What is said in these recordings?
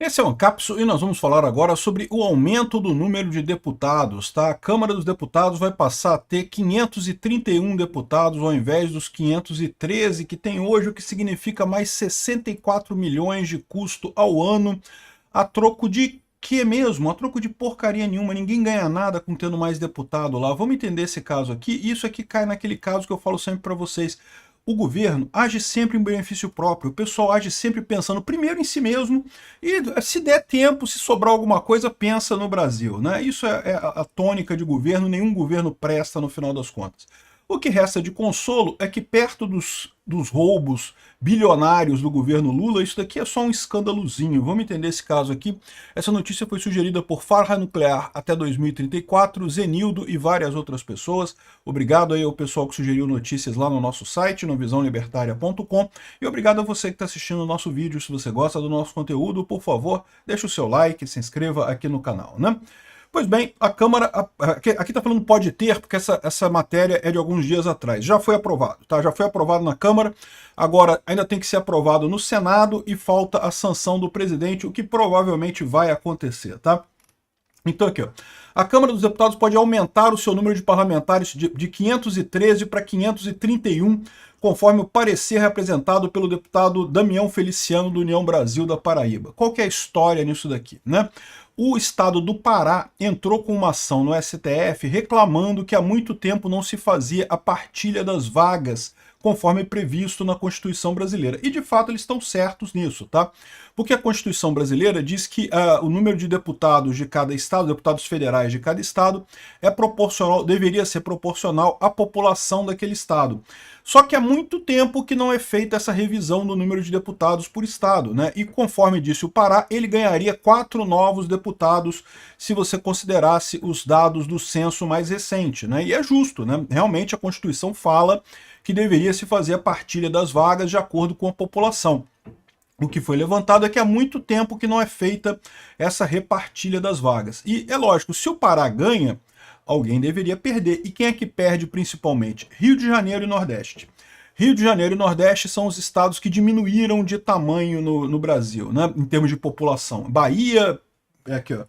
Esse é o Ancapso e nós vamos falar agora sobre o aumento do número de deputados, tá? A Câmara dos Deputados vai passar a ter 531 deputados ao invés dos 513 que tem hoje, o que significa mais 64 milhões de custo ao ano, a troco de que mesmo? A troco de porcaria nenhuma, ninguém ganha nada com tendo mais deputado lá. Vamos entender esse caso aqui, isso aqui cai naquele caso que eu falo sempre para vocês. O governo age sempre em benefício próprio, o pessoal age sempre pensando primeiro em si mesmo e se der tempo, se sobrar alguma coisa, pensa no Brasil, né? Isso é a tônica de governo, nenhum governo presta no final das contas. O que resta de consolo é que perto dos roubos bilionários do governo Lula, isso daqui é só um escândalozinho. Vamos entender esse caso aqui. Essa notícia foi sugerida por Farra Nuclear até 2034, Zenildo e várias outras pessoas. Obrigado aí ao pessoal que sugeriu notícias lá no nosso site, no visãolibertaria.com. E obrigado a você que está assistindo o nosso vídeo. Se você gosta do nosso conteúdo, por favor, deixe o seu like, se inscreva aqui no canal, né? Pois bem, a Câmara, aqui está falando pode ter, porque essa matéria é de alguns dias atrás. Já foi aprovado, tá? Já foi aprovado na Câmara, agora ainda tem que ser aprovado no Senado e falta a sanção do presidente, o que provavelmente vai acontecer, tá? Então aqui, ó, a Câmara dos Deputados pode aumentar o seu número de parlamentares de 513 para 531, conforme o parecer apresentado pelo deputado Damião Feliciano, do União Brasil da Paraíba. Qual que é a história nisso daqui, né? O estado do Pará entrou com uma ação no STF reclamando que há muito tempo não se fazia a partilha das vagas, conforme previsto na Constituição brasileira. E, de fato, eles estão certos nisso, tá? Porque a Constituição brasileira diz que o número de deputados de cada estado, deputados federais de cada estado, é proporcional, deveria ser proporcional à população daquele estado. Só que há muito tempo que não é feita essa revisão do número de deputados por estado, né? E conforme disse o Pará, ele ganharia 4 novos deputados se você considerasse os dados do censo mais recente, né? E é justo, né? Realmente a Constituição fala que deveria se fazer a partilha das vagas de acordo com a população. O que foi levantado é que há muito tempo que não é feita essa repartilha das vagas. E é lógico, se o Pará ganha, alguém deveria perder. E quem é que perde principalmente? Rio de Janeiro e Nordeste. Rio de Janeiro e Nordeste são os estados que diminuíram de tamanho no Brasil, né, em termos de população. Bahia, aqui, ó.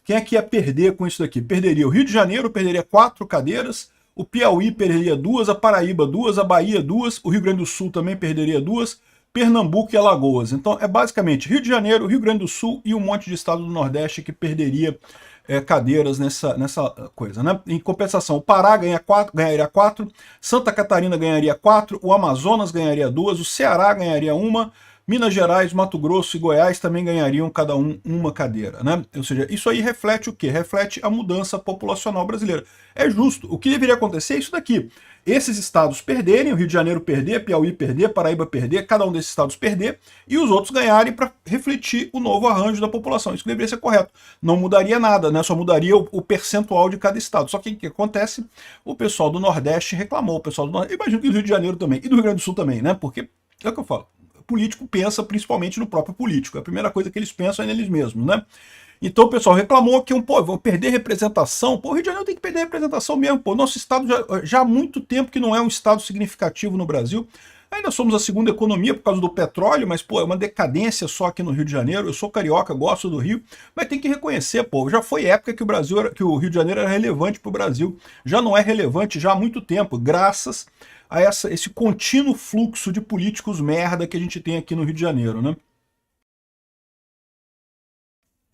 Quem é que ia perder com isso daqui? Perderia o Rio de Janeiro, perderia 4 cadeiras, o Piauí perderia 2, a Paraíba 2, a Bahia 2, o Rio Grande do Sul também perderia 2, Pernambuco e Alagoas. Então é basicamente Rio de Janeiro, Rio Grande do Sul e um monte de estado do Nordeste que perderia cadeiras nessa coisa, né? Em compensação, o Pará ganharia 4, Santa Catarina ganharia 4, o Amazonas ganharia 2, o Ceará ganharia 1, Minas Gerais, Mato Grosso e Goiás também ganhariam cada uma cadeira, né? Ou seja, isso aí reflete o quê? Reflete a mudança populacional brasileira. É justo. O que deveria acontecer é isso daqui. Esses estados perderem, o Rio de Janeiro perder, Piauí perder, Paraíba perder, cada um desses estados perder, e os outros ganharem para refletir o novo arranjo da população. Isso deveria ser correto. Não mudaria nada, né? Só mudaria o percentual de cada estado. Só que o que acontece? O pessoal do Nordeste reclamou, o pessoal do Nordeste, imagino que do Rio de Janeiro também, e do Rio Grande do Sul também, né? Porque, é o que eu falo, o político pensa principalmente no próprio político. A primeira coisa que eles pensam é neles mesmos, né? Então o pessoal reclamou que, vão perder representação. Pô, o Rio de Janeiro tem que perder representação mesmo. Pô, nosso estado já há muito tempo que não é um estado significativo no Brasil. Ainda somos a segunda economia por causa do petróleo, mas, pô, é uma decadência só aqui no Rio de Janeiro. Eu sou carioca, gosto do Rio, mas tem que reconhecer, pô, já foi época que que o Rio de Janeiro era relevante para o Brasil. Já não é relevante já há muito tempo, graças a esse contínuo fluxo de políticos merda que a gente tem aqui no Rio de Janeiro, né?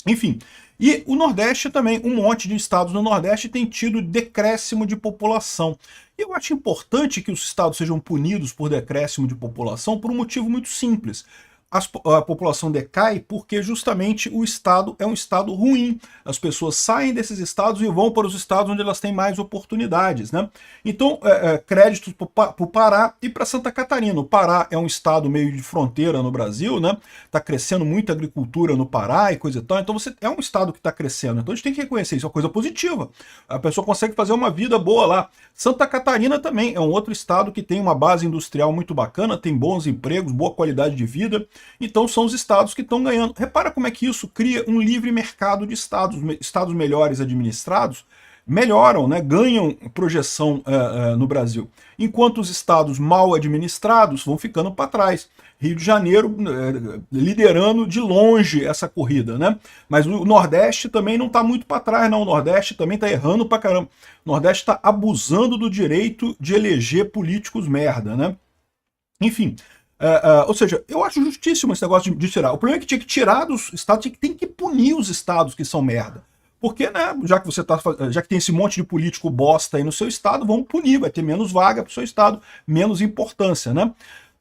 Enfim, e o Nordeste também, um monte de estados no Nordeste tem tido decréscimo de população. E eu acho importante que os estados sejam punidos por decréscimo de população por um motivo muito simples. A população decai porque justamente o estado é um estado ruim. As pessoas saem desses estados e vão para os estados onde elas têm mais oportunidades, né? Então, créditos para o Pará e para Santa Catarina. O Pará é um estado meio de fronteira no Brasil, né? Está crescendo muita agricultura no Pará e coisa e tal. Então, você é um estado que está crescendo. Então, a gente tem que reconhecer isso, é uma coisa positiva. A pessoa consegue fazer uma vida boa lá. Santa Catarina também é um outro estado que tem uma base industrial muito bacana, tem bons empregos, boa qualidade de vida. Então são os estados que estão ganhando. Repara como é que isso cria um livre mercado de estados. Estados melhores administrados melhoram, né, ganham projeção no Brasil, enquanto os estados mal administrados vão ficando para trás. Rio de Janeiro liderando de longe essa corrida, né? Mas o Nordeste também não está muito para trás, não. O Nordeste também está errando pra caramba. O Nordeste está abusando do direito de eleger políticos merda, né? Enfim, ou seja, eu acho justíssimo esse negócio de tirar. O problema é que tinha que tirar dos estados, tem que punir os estados que são merda. Porque, né, já que tem esse monte de político bosta aí no seu estado, vamos punir, vai ter menos vaga para o seu estado, menos importância, né?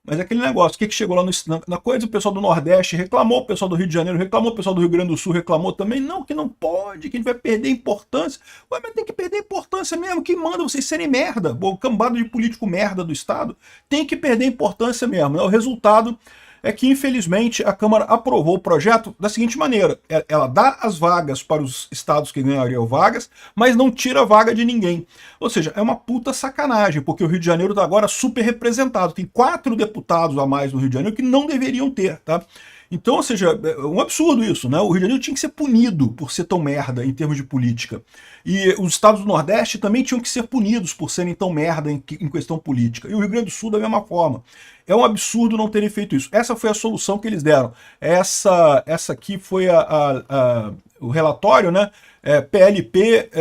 Mas é aquele negócio, o que chegou lá na coisa, o pessoal do Nordeste reclamou, o pessoal do Rio de Janeiro reclamou, o pessoal do Rio Grande do Sul reclamou também, não, que não pode, que a gente vai perder importância. Ué, mas tem que perder importância mesmo, quem manda vocês serem merda, o cambado de político merda do Estado, tem que perder importância mesmo, né? O resultado é que, infelizmente, a Câmara aprovou o projeto da seguinte maneira: ela dá as vagas para os estados que ganhariam vagas, mas não tira a vaga de ninguém. Ou seja, é uma puta sacanagem, porque o Rio de Janeiro está agora super representado. Tem 4 deputados a mais no Rio de Janeiro que não deveriam ter, tá? Então, ou seja, é um absurdo isso, né? O Rio de Janeiro tinha que ser punido por ser tão merda em termos de política. E os estados do Nordeste também tinham que ser punidos por serem tão merda em questão política. E o Rio Grande do Sul da mesma forma. É um absurdo não terem feito isso. Essa foi a solução que eles deram. Essa aqui foi o relatório, né? PLP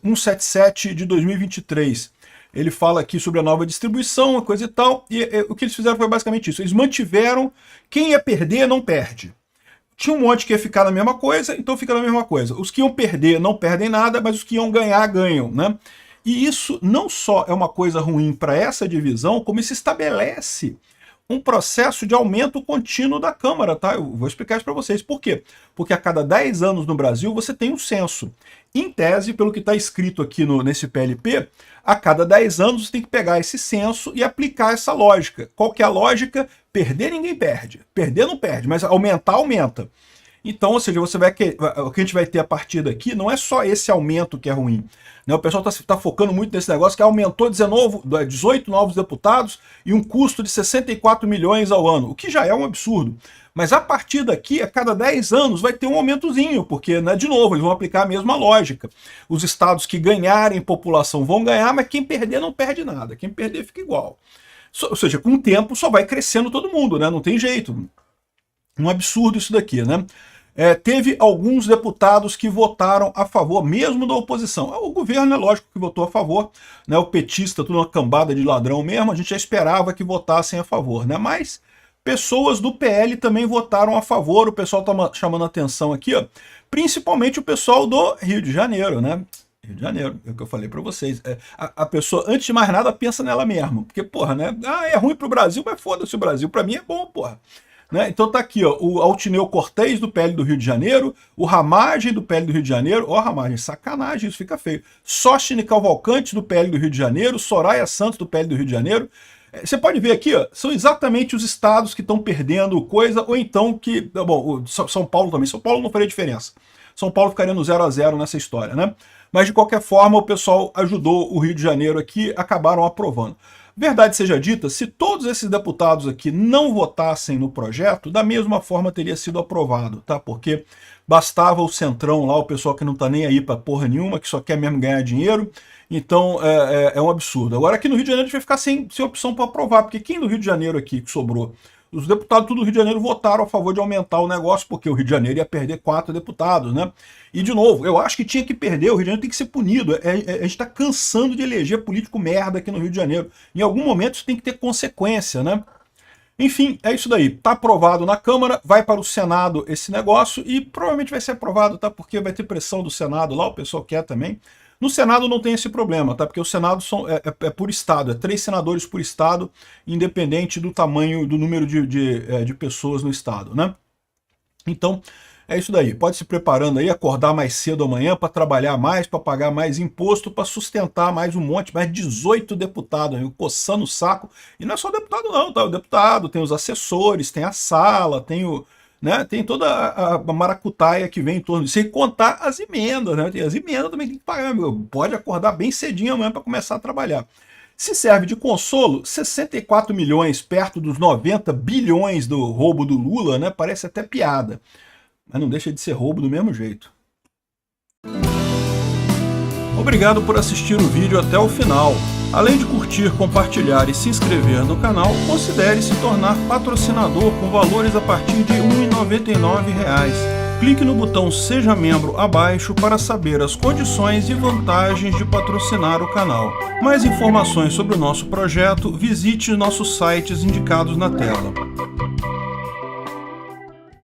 177 de 2023. Ele fala aqui sobre a nova distribuição, uma coisa e tal, e o que eles fizeram foi basicamente isso. Eles mantiveram, quem ia perder não perde. Tinha um monte que ia ficar na mesma coisa, então fica na mesma coisa. Os que iam perder não perdem nada, mas os que iam ganhar, ganham, né? E isso não só é uma coisa ruim para essa divisão, como isso estabelece um processo de aumento contínuo da Câmara, tá? Eu vou explicar isso para vocês. Por quê? Porque a cada 10 anos no Brasil você tem um censo. Em tese, pelo que está escrito aqui nesse PLP, a cada 10 anos você tem que pegar esse censo e aplicar essa lógica. Qual que é a lógica? Perder ninguém perde. Perder não perde, mas aumentar, aumenta. Então, ou seja, o que a gente vai ter a partir daqui não é só esse aumento que é ruim. Né? O pessoal está focando muito nesse negócio que aumentou 18 novos deputados e um custo de 64 milhões ao ano, o que já é um absurdo. Mas a partir daqui, a cada 10 anos, vai ter um aumentozinho, porque, né, de novo, eles vão aplicar a mesma lógica. Os estados que ganharem população vão ganhar, mas quem perder não perde nada. Quem perder fica igual. Ou seja, com o tempo só vai crescendo todo mundo, né? Não tem jeito. Um absurdo isso daqui, né? Teve alguns deputados que votaram a favor, mesmo da oposição. O governo, é lógico que votou a favor, né? O petista, tudo uma cambada de ladrão mesmo, a gente já esperava que votassem a favor, né? Mas pessoas do PL também votaram a favor, o pessoal está chamando a atenção aqui, ó, principalmente o pessoal do Rio de Janeiro, né? Rio de Janeiro, é o que eu falei para vocês. A pessoa, antes de mais nada, pensa nela mesma. Porque, porra, né? É ruim pro Brasil, mas foda-se o Brasil. Para mim é bom, porra. Né? Então tá aqui, ó, o Altineu Cortez, do PL do Rio de Janeiro, o Ramagem, do PL do Rio de Janeiro, ó, Ramagem, sacanagem, isso fica feio. Sóstine Cavalcante, do PL do Rio de Janeiro, Soraya Santos, do PL do Rio de Janeiro. Você pode ver aqui, ó, são exatamente os estados que estão perdendo coisa, ou então que, bom, São Paulo também, São Paulo não faria diferença. São Paulo ficaria no 0 a 0 nessa história, né? Mas de qualquer forma, o pessoal ajudou o Rio de Janeiro aqui, acabaram aprovando. Verdade seja dita, se todos esses deputados aqui não votassem no projeto, da mesma forma teria sido aprovado, tá? Porque bastava o centrão lá, o pessoal que não tá nem aí pra porra nenhuma, que só quer mesmo ganhar dinheiro, então é um absurdo. Agora aqui no Rio de Janeiro a gente vai ficar sem opção para aprovar, porque quem do Rio de Janeiro aqui que sobrou? Os deputados tudo do Rio de Janeiro votaram a favor de aumentar o negócio, porque o Rio de Janeiro ia perder 4 deputados, né? E, de novo, eu acho que tinha que perder, o Rio de Janeiro tem que ser punido. A gente está cansando de eleger político merda aqui no Rio de Janeiro. Em algum momento isso tem que ter consequência, né? Enfim, é isso daí. Está aprovado na Câmara, vai para o Senado esse negócio e provavelmente vai ser aprovado, tá? Porque vai ter pressão do Senado lá, o pessoal quer também. No Senado não tem esse problema, tá? Porque o Senado é por estado, 3 senadores por estado, independente do tamanho, do número de pessoas no estado, né? Então, é isso daí. Pode se preparando aí, acordar mais cedo amanhã para trabalhar mais, para pagar mais imposto, para sustentar mais um monte, mais 18 deputados, aí, coçando o saco. E não é só deputado não, tá? O deputado, tem os assessores, tem a sala, tem o... Né? Tem toda a maracutaia que vem em torno disso, sem contar as emendas, né? As emendas também tem que pagar, pode acordar bem cedinho amanhã para começar a trabalhar. Se serve de consolo, 64 milhões perto dos 90 bilhões do roubo do Lula, né? Parece até piada, mas não deixa de ser roubo do mesmo jeito. Obrigado por assistir o vídeo até o final. Além de curtir, compartilhar e se inscrever no canal, considere se tornar patrocinador com valores a partir de R$ 1,99. Clique no botão Seja Membro abaixo para saber as condições e vantagens de patrocinar o canal. Mais informações sobre o nosso projeto, visite nossos sites indicados na tela.